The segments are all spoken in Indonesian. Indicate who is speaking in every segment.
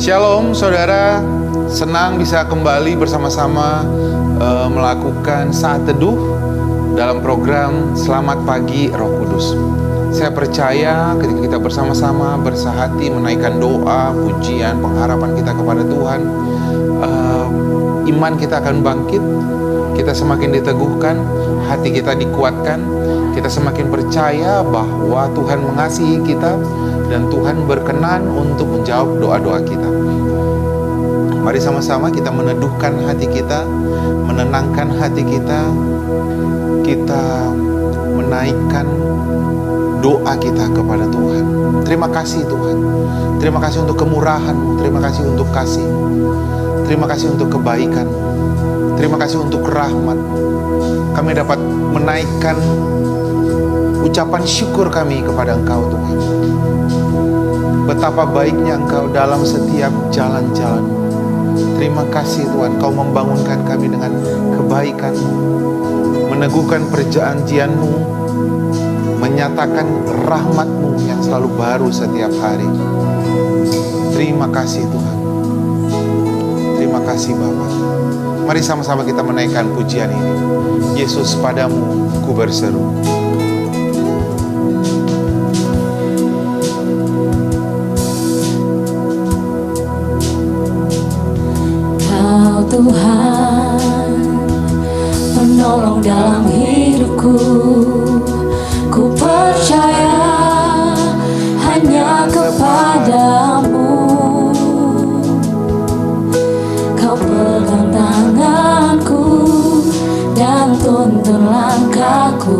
Speaker 1: Shalom saudara, senang bisa kembali bersama-sama melakukan saat teduh dalam program Selamat Pagi Roh Kudus. Saya percaya ketika kita bersama-sama bersahati menaikkan doa, pujian, pengharapan kita kepada Tuhan, iman kita akan bangkit, kita semakin diteguhkan, hati kita dikuatkan, kita semakin percaya bahwa Tuhan mengasihi kita dan Tuhan berkenan untuk menjawab doa-doa kita. Mari sama-sama kita meneduhkan hati kita, menenangkan hati kita, kita menaikkan doa kita kepada Tuhan. Terima kasih Tuhan, terima kasih untuk kemurahan-Mu, terima kasih untuk kasih-Mu, terima kasih untuk kebaikan-Mu, terima kasih untuk rahmat-Mu. Kami dapat menaikkan ucapan syukur kami kepada Engkau Tuhan. Betapa baiknya Engkau dalam setiap jalan-jalan. Terima kasih Tuhan, Kau membangunkan kami dengan kebaikan-Mu, meneguhkan perjanjian-Mu, menyatakan rahmat-Mu yang selalu baru setiap hari. Terima kasih Tuhan. Terima kasih Bapa. Mari sama-sama kita menaikkan pujian ini. Yesus, padamu ku berseru.
Speaker 2: Tuhan, penolong dalam hidupku, ku percaya hanya kepadamu. Kau pegang tanganku dan tuntun langkahku.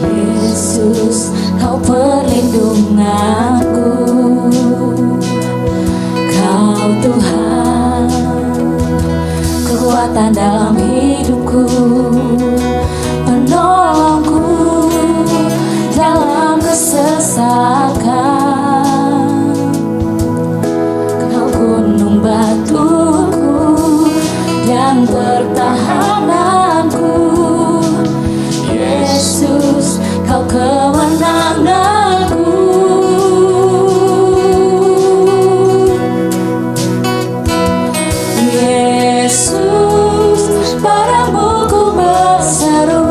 Speaker 2: Yesus, Kau perlindunganku. Kau Tuhan, kekuatan dalam hidupku, penolongku dalam kesesakan. Kau gunung batuku dan pertahananku. Yesus, Kau kemenanganku. Yesus, padamu ku berseru,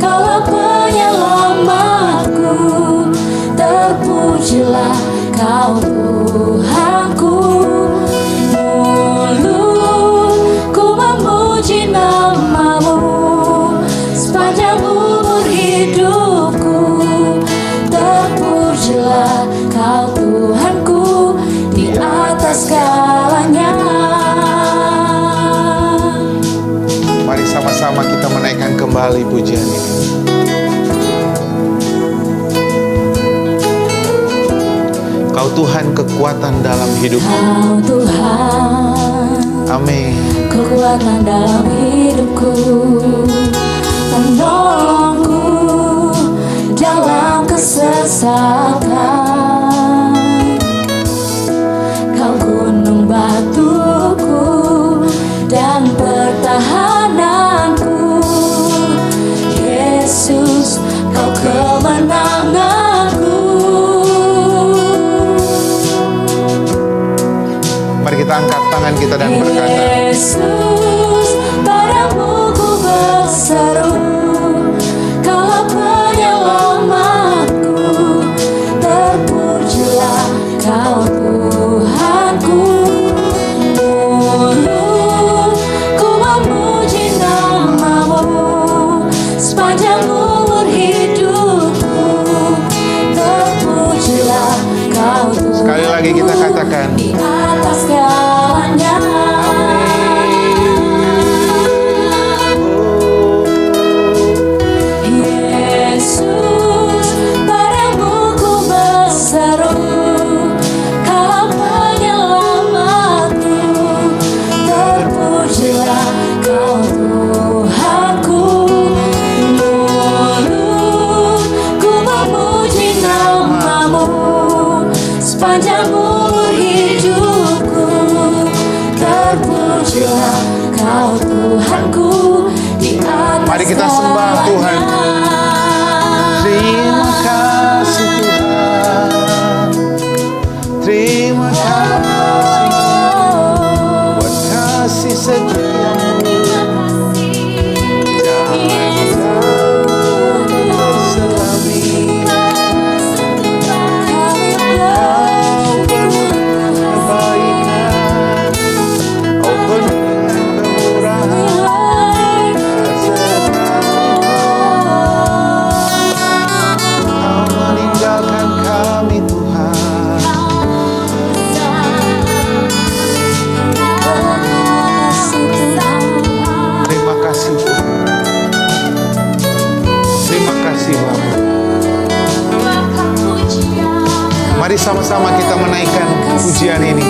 Speaker 2: Kaulah penyelamatku. Terpujilah Kau Tuhanku. Mulutku memuji nama-Mu sepanjang umur hidupku. Terpujilah Kau Tuhanku di atas segalanya.
Speaker 1: Mari sama-sama kita menaikkan kembali pujian ini. Kau Tuhan, kekuatan dalam hidupku.
Speaker 2: Kau Tuhan,
Speaker 1: Amin.
Speaker 2: kekuatan dalam hidupku, penolongku dalam kesesakan. Kau gunung batuku dan pertahananku. Yesus, Kau kemenanganku.
Speaker 1: Mari kita angkat tangan kita dan berkata,
Speaker 2: Yesus, padamu ku berseru, Kaulah penyelamatku. Terpujilah Kau Tuhanku. Mulutku memuji nama-Mu sepanjang umur hidupku. Terpujilah Kau Tuhan.
Speaker 1: sekali lagi kita katakan,
Speaker 2: Di atas segalanya. Yesus, padamu ku berseru, Kaulah penyelamatku. Terpujilah Kau Tuhanku. Mulutku memuji nama-Mu sepanjang umur hidupku. Terpujilah Kau Tuhanku di atas.
Speaker 1: Mari kita sembah Tuhan. Terima kasih Tuhan. Terima Mari sama-sama kita menaikkan pujian ini.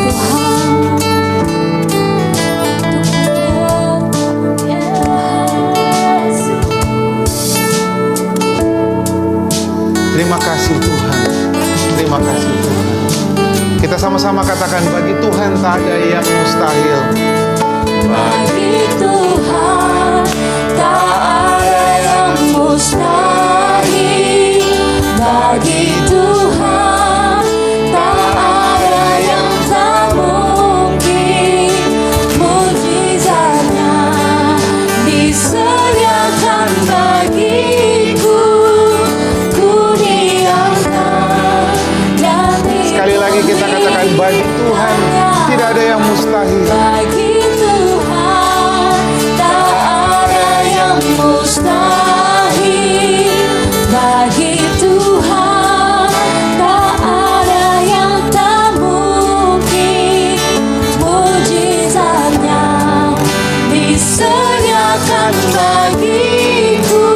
Speaker 1: Terima kasih Tuhan. Terima kasih Tuhan. Kita sama-sama katakan, bagi Tuhan tak ada yang mustahil.
Speaker 2: Bagi Tuhan tak ada yang mustahil. Bagi Tuhan tak ada yang tak mungkin. Mujizatnya disediakan bagiku. Ku diangkat dan
Speaker 1: Sekali lagi kita katakan, bagi Tuhan tidak ada yang mustahil.
Speaker 2: bagi Tuhan tak ada yang mustahil. Bagi Tuhan tak ada yang tak mungkin. Mujizatnya disediakan bagiku.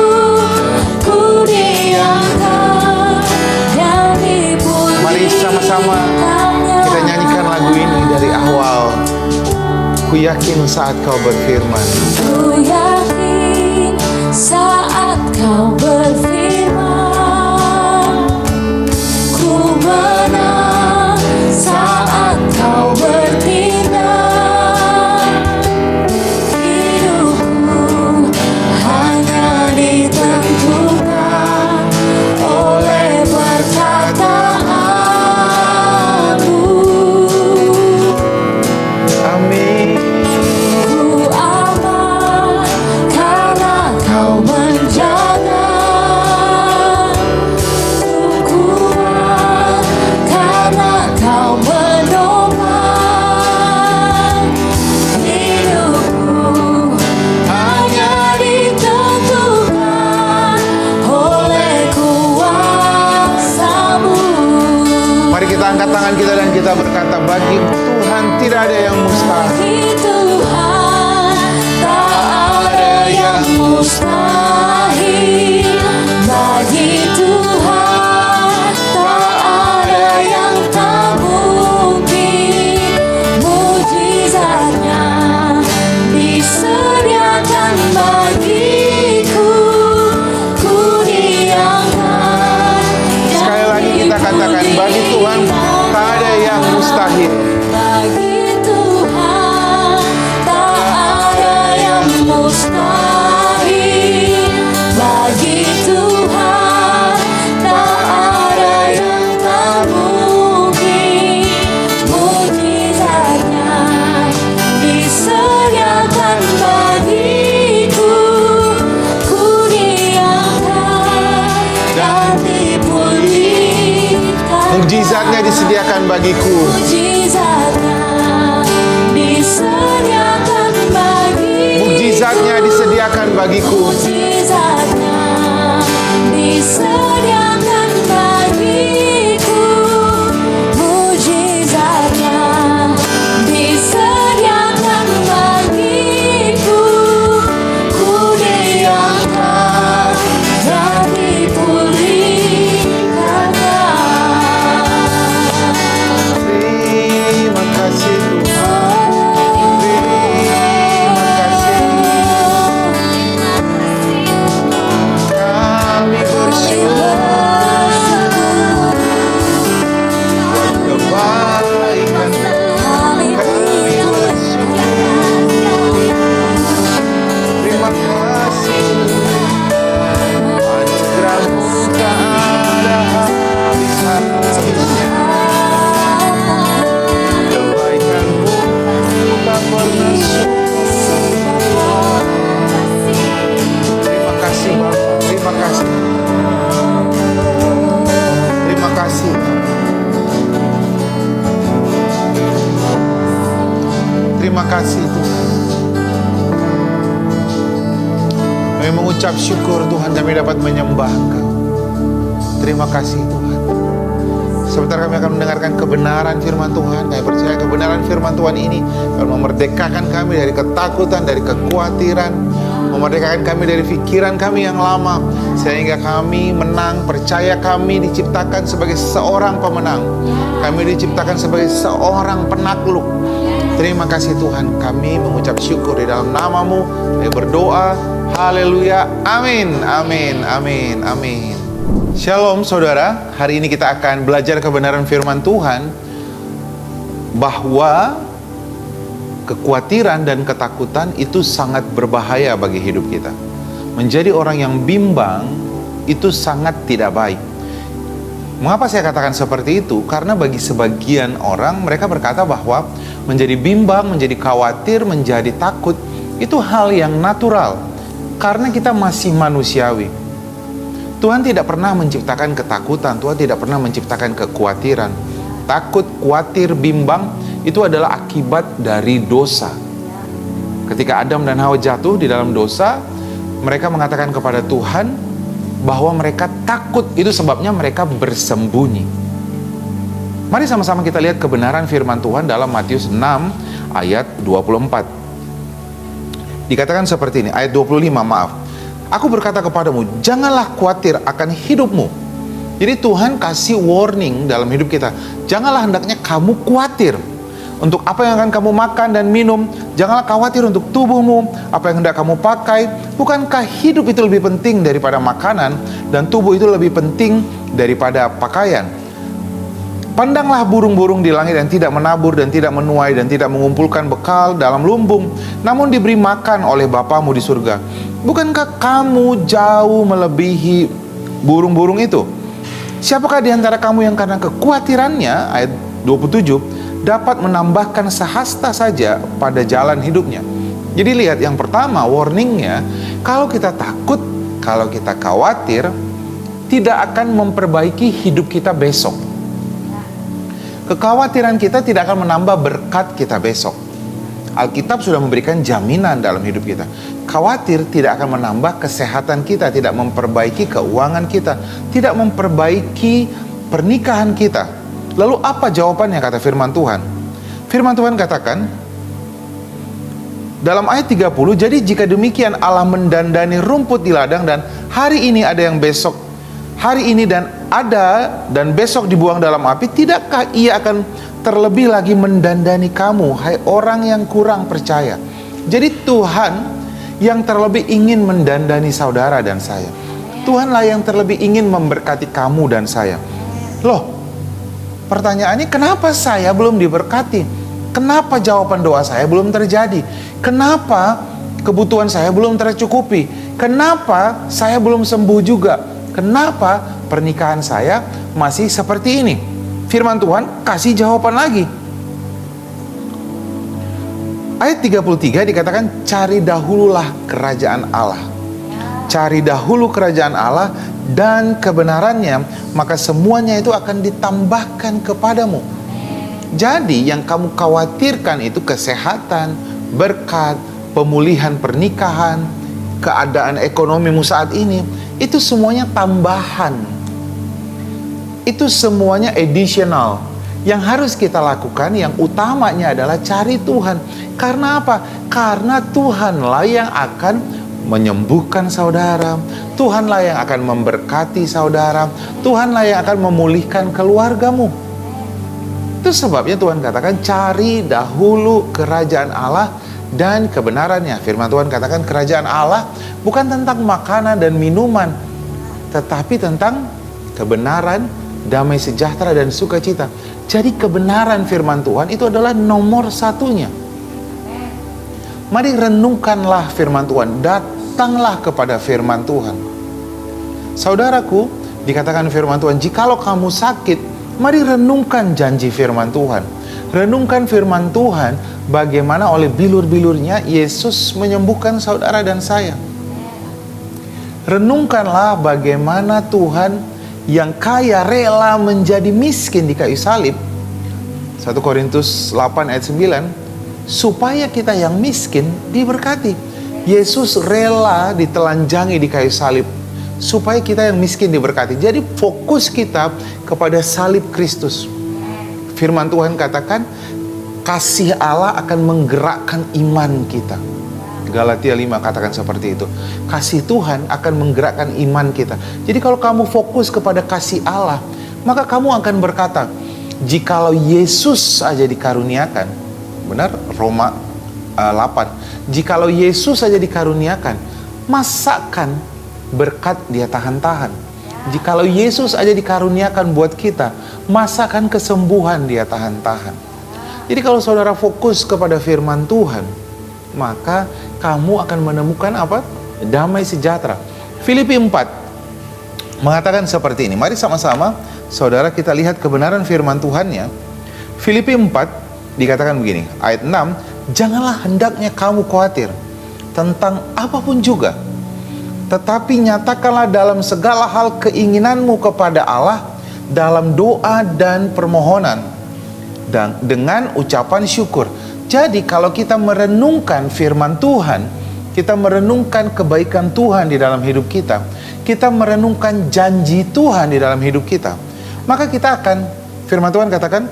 Speaker 2: Ku diangkat dan dipuji.
Speaker 1: Mari sama-sama kita nyanyikan lagu ini dari awal. Ku yakin saat kau berfirman.
Speaker 2: Ku yakin saat kau berfirman. Ku menang saat kau bertindak. Hidupku hanya ditentukan oleh perkataanmu.
Speaker 1: Amin.
Speaker 2: Ku aman karena kau menjaga. Ku kuat karena kau menopang. Hidupku hanya ditentukan oleh kuasa-Mu.
Speaker 1: Mari kita angkat tangan kita dan kita berkata, bagi Tuhan tidak ada yang mustahil.
Speaker 2: Bagi Tuhan tak ada yang mustahil. Bagi Tuhan tak ada yang tak mungkin. Mujizatnya disediakan bagiku. Ku diangkat.
Speaker 1: Sekali lagi kita katakan, bagi Tuhan tak ada yang mustahil.
Speaker 2: Bagi Tuhan tak ada yang mustahil. Bagi Tuhan tak ada yang tak mungkin. Mujizatnya disediakan bagiku. Ku diangkat dan dipujikan.
Speaker 1: Mukjizatnya disediakan bagiku.
Speaker 2: Mujizatnya disediakan bagiku.
Speaker 1: Mukjizatnya disediakan bagiku.
Speaker 2: Mujizatnya disediakan bagiku. Mujizatnya disediakan bagiku. Ku diangkat dan dipulihkannya.
Speaker 1: Terima kasih Tuhan. Terima kasih. Kami bersyukur kebaikan. Kami bersyukur. Terima kasih. Anugerah-Mu tak ada habis-habisnya. Kebaikan-Mu tak pernah syukur. Terima kasih Bapak. Terima kasih. Terima kasih. Terima kasih Tuhan. Kami mengucap syukur Tuhan, kami dapat menyembah Engkau. Terima kasih Tuhan. Sebentar kami akan mendengarkan kebenaran firman Tuhan. Kami percaya kebenaran firman Tuhan ini akan memerdekakan kami dari ketakutan, dari kekhawatiran, memerdekakan kami dari pikiran kami yang lama, sehingga kami menang, percaya kami diciptakan sebagai seorang pemenang. Kami diciptakan sebagai seorang penakluk. Terima kasih Tuhan, kami mengucap syukur di dalam nama-Mu. Kami berdoa, haleluya, amin, amin, amin, amin. Shalom saudara, hari ini kita akan belajar kebenaran firman Tuhan bahwa kekhawatiran dan ketakutan itu sangat berbahaya bagi hidup kita. Menjadi orang yang bimbang itu sangat tidak baik. Mengapa saya katakan seperti itu? Karena bagi sebagian orang, mereka berkata bahwa menjadi bimbang, menjadi khawatir, menjadi takut itu hal yang natural karena kita masih manusiawi. Tuhan tidak pernah menciptakan ketakutan, Tuhan tidak pernah menciptakan kekhawatiran. Takut, khawatir, bimbang itu adalah akibat dari dosa. Ketika Adam dan Hawa jatuh di dalam dosa, mereka mengatakan kepada Tuhan bahwa mereka takut, itu sebabnya mereka bersembunyi. Mari sama-sama kita lihat kebenaran firman Tuhan dalam Matius 6 ayat 24. Dikatakan seperti ini, ayat 25 maaf. Aku berkata kepadamu, janganlah khawatir akan hidupmu. Jadi Tuhan kasih warning dalam hidup kita. Janganlah hendaknya kamu khawatir untuk apa yang akan kamu makan dan minum. Janganlah khawatir untuk tubuhmu, apa yang hendak kamu pakai. Bukankah hidup itu lebih penting daripada makanan, dan tubuh itu lebih penting daripada pakaian? Pandanglah burung-burung di langit yang tidak menabur dan tidak menuai dan tidak mengumpulkan bekal dalam lumbung, namun diberi makan oleh Bapamu di surga. Bukankah kamu jauh melebihi burung-burung itu? Siapakah di antara kamu yang karena kekhawatirannya, ayat 27, dapat menambahkan sehasta saja pada jalan hidupnya? Jadi lihat, yang pertama warningnya, kalau kita takut, kalau kita khawatir, tidak akan memperbaiki hidup kita besok. Kekhawatiran kita tidak akan menambah berkat kita besok. Alkitab sudah memberikan jaminan dalam hidup kita. Khawatir tidak akan menambah kesehatan kita, tidak memperbaiki keuangan kita, tidak memperbaiki pernikahan kita. Lalu apa jawabannya, kata firman Tuhan? Firman Tuhan katakan dalam ayat 30, jadi jika demikian Allah mendandani rumput di ladang, dan hari ini ada yang besok, hari ini dan besok dibuang dalam api, tidakkah ia akan terlebih lagi mendandani kamu, hai orang yang kurang percaya? Jadi Tuhan yang terlebih ingin mendandani saudara dan saya. Tuhanlah yang terlebih ingin memberkati kamu dan saya. Loh, pertanyaannya, kenapa saya belum diberkati? Kenapa jawaban doa saya belum terjadi? Kenapa kebutuhan saya belum tercukupi? Kenapa saya belum sembuh juga? Kenapa pernikahan saya masih seperti ini? Firman Tuhan kasih jawaban lagi. Ayat 33 dikatakan, cari dahululah kerajaan Allah. Cari dahulu kerajaan Allah dan kebenarannya, maka semuanya itu akan ditambahkan kepadamu. Jadi yang kamu khawatirkan itu kesehatan, berkat, pemulihan pernikahan, keadaan ekonomimu saat ini, itu semuanya tambahan. Itu semuanya additional. Yang harus kita lakukan, yang utamanya adalah cari Tuhan. Karena apa? Karena Tuhanlah yang akan menyembuhkan saudara, Tuhanlah yang akan memberkati saudara, Tuhanlah yang akan memulihkan keluargamu. Itu sebabnya Tuhan katakan, cari dahulu kerajaan Allah dan kebenarannya. Firman Tuhan katakan kerajaan Allah bukan tentang makanan dan minuman, tetapi tentang kebenaran, damai sejahtera dan sukacita. Jadi kebenaran firman Tuhan itu adalah nomor satunya. Mari renungkanlah firman Tuhan, datanglah kepada firman Tuhan. Saudaraku, dikatakan firman Tuhan, jikalau kamu sakit, mari renungkan janji firman Tuhan. Renungkan firman Tuhan, bagaimana oleh bilur-bilurnya Yesus menyembuhkan saudara dan saya. Renungkanlah bagaimana Tuhan yang kaya rela menjadi miskin di kayu salib. 1 Korintus 8 ayat 9, supaya kita yang miskin diberkati. Yesus rela ditelanjangi di kayu salib supaya kita yang miskin diberkati. Jadi fokus kita kepada salib Kristus. Firman Tuhan katakan, kasih Allah akan menggerakkan iman kita. Galatia 5 katakan seperti itu. Kasih Tuhan akan menggerakkan iman kita. Jadi kalau kamu fokus kepada kasih Allah, maka kamu akan berkata, jikalau Yesus saja dikaruniakan, benar Roma 8, jikalau Yesus saja dikaruniakan, masakan berkat dia tahan-tahan. Jikalau Yesus aja dikaruniakan buat kita, masakan kesembuhan dia tahan-tahan. Jadi kalau saudara fokus kepada firman Tuhan, maka kamu akan menemukan apa? Damai sejahtera. Filipi 4 mengatakan seperti ini. Mari sama-sama saudara kita lihat kebenaran firman Tuhannya. Filipi 4 dikatakan begini, ayat 6, janganlah hendaknya kamu khawatir tentang apapun juga, tetapi nyatakanlah dalam segala hal keinginanmu kepada Allah dalam doa dan permohonan dan dengan ucapan syukur. Jadi kalau kita merenungkan firman Tuhan, kita merenungkan kebaikan Tuhan di dalam hidup kita, kita merenungkan janji Tuhan di dalam hidup kita, maka kita akan, firman Tuhan katakan,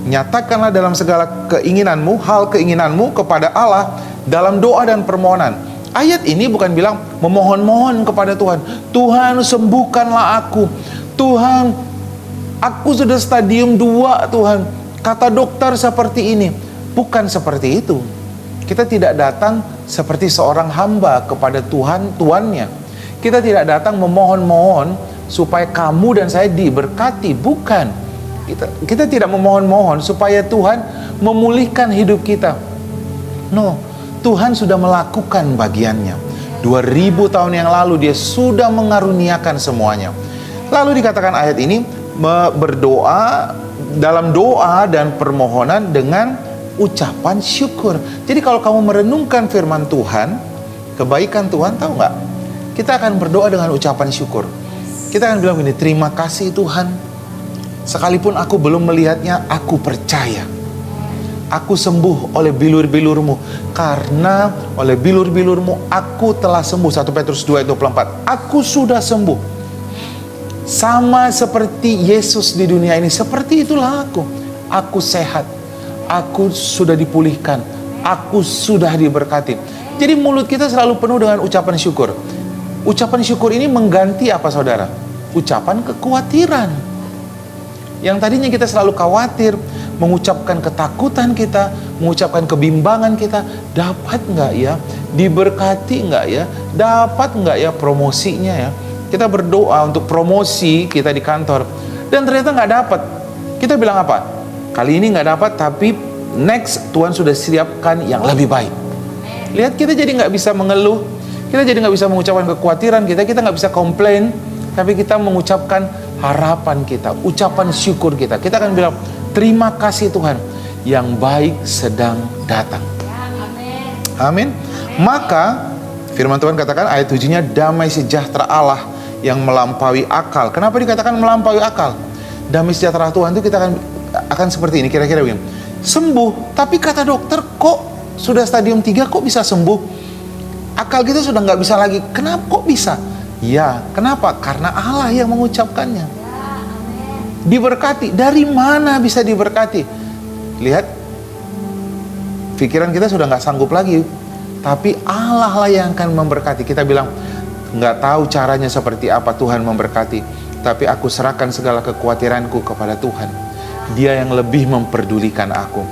Speaker 1: nyatakanlah dalam segala keinginanmu, hal keinginanmu kepada Allah dalam doa dan permohonan. Ayat ini bukan bilang memohon-mohon kepada Tuhan, Tuhan sembuhkanlah aku, Tuhan aku sudah stadium 2 Tuhan, kata dokter seperti ini. Bukan seperti itu. Kita tidak datang seperti seorang hamba kepada Tuhan, tuannya. Kita tidak datang memohon-mohon supaya kamu dan saya diberkati. Bukan. Kita tidak memohon-mohon supaya Tuhan memulihkan hidup kita. No, Tuhan sudah melakukan bagiannya. 2000 tahun yang lalu dia sudah mengaruniakan semuanya. Lalu dikatakan ayat ini berdoa dalam doa dan permohonan dengan ucapan syukur. Jadi kalau kamu merenungkan firman Tuhan, kebaikan Tuhan, tahu nggak? Kita akan berdoa dengan ucapan syukur. Kita akan bilang begini, terima kasih Tuhan, sekalipun aku belum melihatnya, aku percaya. Aku sembuh oleh bilur-bilurmu, karena oleh bilur-bilurmu aku telah sembuh. 1 Petrus 2:24. Aku sudah sembuh. Sama seperti Yesus di dunia ini, seperti itulah aku. Aku sehat. Aku sudah dipulihkan. Aku sudah diberkati. Jadi mulut kita selalu penuh dengan ucapan syukur. Ucapan syukur ini mengganti apa saudara? Ucapan kekhawatiran. Yang tadinya kita selalu khawatir, mengucapkan ketakutan kita, mengucapkan kebimbangan kita, dapat nggak ya? Diberkati nggak ya? Dapat nggak ya promosinya ya? Kita berdoa untuk promosi kita di kantor, dan ternyata nggak dapat. Kita bilang apa? Kali ini nggak dapat, tapi next Tuhan sudah siapkan yang lebih baik. Lihat, kita jadi nggak bisa mengeluh, kita jadi nggak bisa mengucapkan kekhawatiran kita nggak bisa komplain, tapi kita mengucapkan harapan kita, ucapan syukur kita. Kita akan bilang, terima kasih Tuhan, yang baik sedang datang. Amin. Maka firman Tuhan katakan ayat 7-nya, damai sejahtera Allah yang melampaui akal. Kenapa dikatakan melampaui akal? Damai sejahtera Tuhan itu kita akan seperti ini, kira-kira begini. Sembuh, tapi kata dokter kok sudah stadium 3 kok bisa sembuh? Akal kita sudah nggak bisa lagi. Kenapa kok bisa? Ya, kenapa? Karena Allah yang mengucapkannya. Diberkati. Dari mana bisa diberkati? Lihat, pikiran kita sudah nggak sanggup lagi, tapi Allah lah yang akan memberkati. Kita bilang, nggak tahu caranya seperti apa Tuhan memberkati, tapi aku serahkan segala kekhawatiranku kepada Tuhan. Dia yang lebih memperdulikan aku.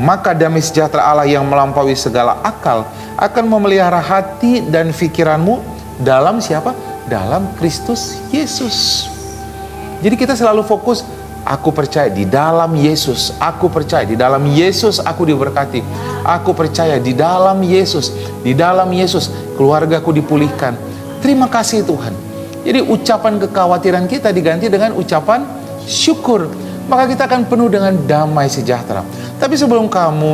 Speaker 1: Maka damai sejahtera Allah yang melampaui segala akal akan memelihara hati dan pikiranmu dalam siapa? Dalam Kristus Yesus. Jadi kita selalu fokus, aku percaya di dalam Yesus, aku percaya di dalam Yesus aku diberkati. Aku percaya di dalam Yesus, keluargaku dipulihkan. Terima kasih Tuhan. Jadi ucapan kekhawatiran kita diganti dengan ucapan syukur. Maka kita akan penuh dengan damai sejahtera. Tapi sebelum kamu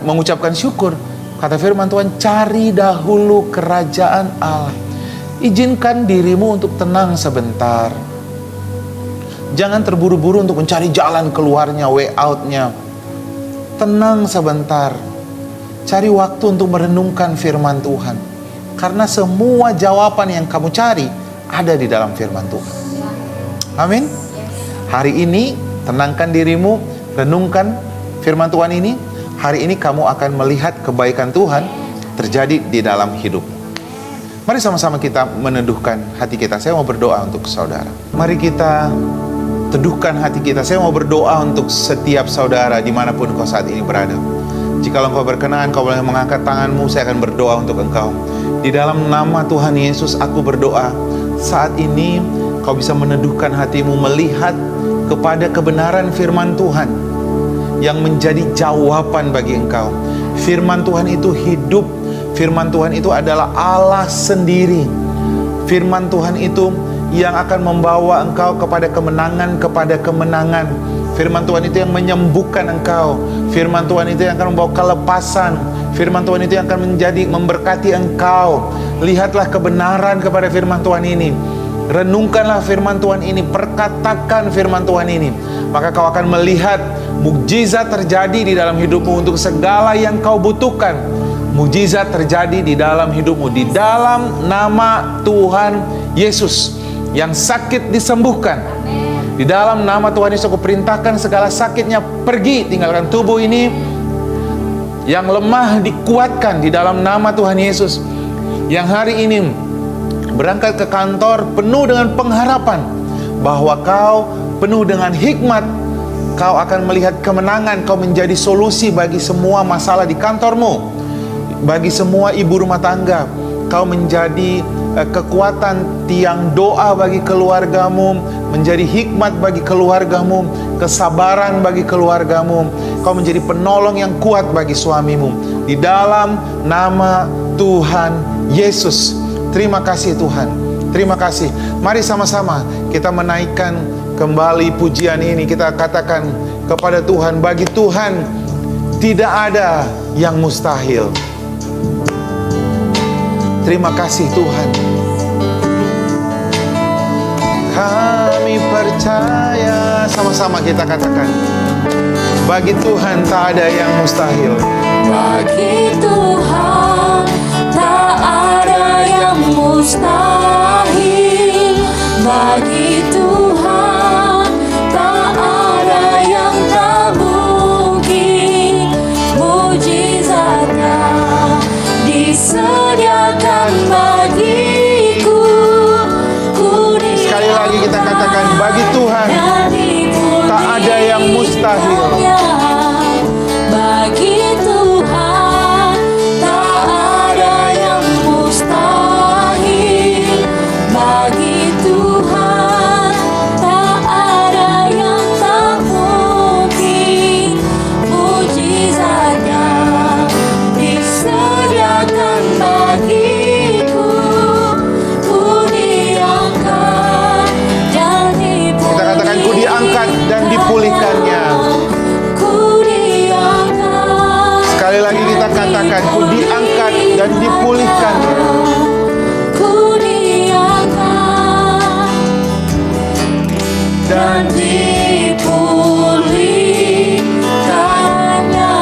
Speaker 1: mengucapkan syukur, kata firman Tuhan, cari dahulu kerajaan Allah. Izinkan dirimu untuk tenang sebentar. Jangan terburu-buru untuk mencari jalan keluarnya, way out-nya. Tenang sebentar. Cari waktu untuk merenungkan firman Tuhan. Karena semua jawaban yang kamu cari ada di dalam firman Tuhan. Amin. Hari ini tenangkan dirimu, renungkan firman Tuhan ini. hari ini kamu akan melihat kebaikan Tuhan terjadi di dalam hidup. Mari sama-sama kita meneduhkan hati kita. Saya mau berdoa untuk saudara. Mari kita teduhkan hati kita. Saya mau berdoa untuk setiap saudara dimanapun kau saat ini berada. Jika engkau berkenan, kau boleh mengangkat tanganmu. Saya akan berdoa untuk engkau. Di dalam nama Tuhan Yesus, aku berdoa. Saat ini kau bisa meneduhkan hatimu, melihat kepada kebenaran firman Tuhan yang menjadi jawaban bagi engkau. Firman Tuhan itu hidup. Firman Tuhan itu adalah Allah sendiri. Firman Tuhan itu yang akan membawa engkau kepada kemenangan. Firman Tuhan itu yang menyembuhkan engkau. Firman Tuhan itu yang akan membawa kelepasan. Firman Tuhan itu yang akan memberkati engkau. Lihatlah kebenaran kepada firman Tuhan ini. Renungkanlah firman Tuhan ini. Perkatakan firman Tuhan ini. Maka kau akan melihat mukjizat terjadi di dalam hidupmu untuk segala yang kau butuhkan. Mukjizat terjadi di dalam hidupmu. Di dalam nama Tuhan Yesus. Yang sakit disembuhkan. Di dalam nama Tuhan Yesus aku perintahkan segala sakitnya pergi, tinggalkan tubuh ini. Yang lemah dikuatkan di dalam nama Tuhan Yesus. Yang hari ini berangkat ke kantor penuh dengan pengharapan bahwa kau penuh dengan hikmat. Kau akan melihat kemenangan. Kau menjadi solusi bagi semua masalah di kantormu. Bagi semua ibu rumah tangga, kau menjadi kekuatan tiang doa bagi keluargamu, menjadi hikmat bagi keluargamu, kesabaran bagi keluargamu. Kau menjadi penolong yang kuat bagi suamimu. Di dalam nama Tuhan Yesus. Terima kasih Tuhan. Terima kasih. Mari sama-sama kita menaikkan kembali pujian ini. Kita katakan kepada Tuhan, bagi Tuhan tidak ada yang mustahil. Terima kasih Tuhan. Kami percaya. Sama-sama kita katakan, bagi Tuhan tak ada yang mustahil.
Speaker 2: Bagi Tuhan tak ada yang mustahil. Bagi Tuhan tak ada yang tak mungkin. Mujizatnya disediakan bagiku.
Speaker 1: Sekali lagi kita katakan, bagi Tuhan tak ada yang mustahil.
Speaker 2: Bagi Tuhan tak ada yang mustahil. Bagi Tuhan tak ada yang tak mungkin. Mujizatnya disediakan bagiku. Ku diangkat dan dipulihkan.
Speaker 1: Kita katakan, ku diangkat dan dipulihkannya.
Speaker 2: Ku diangkat.
Speaker 1: Sekali lagi kita katakan, ku diangkat dan dipulihkannya.
Speaker 2: Ku diangkat dan dipulihkannya.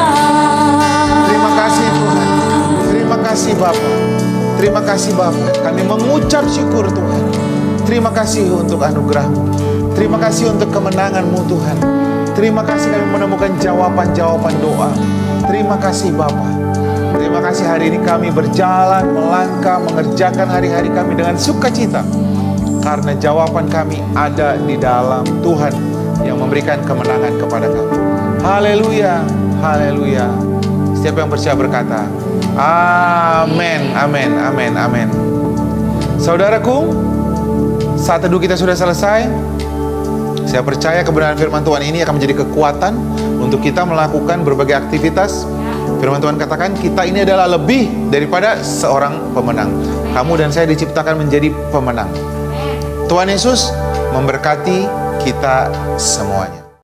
Speaker 1: Terima kasih Tuhan. Terima kasih Bapa. Terima kasih Bapa. Kami mengucap syukur Tuhan. Terima kasih untuk anugerah-Mu. Terima kasih untuk kemenangan-Mu Tuhan. Terima kasih kami menemukan jawaban-jawaban doa. Terima kasih Bapa. Terima kasih hari ini kami berjalan, melangkah, mengerjakan hari-hari kami dengan sukacita. Karena jawaban kami ada di dalam Tuhan yang memberikan kemenangan kepada kami. Haleluya, haleluya. Setiap yang percaya berkata, amin, amin, amin, amin. Saudaraku, saat teduh kita sudah selesai. Saya percaya kebenaran firman Tuhan ini akan menjadi kekuatan untuk kita melakukan berbagai aktivitas. Firman Tuhan katakan, kita ini adalah lebih daripada seorang pemenang. Kamu dan saya diciptakan menjadi pemenang. Tuhan Yesus memberkati kita semuanya.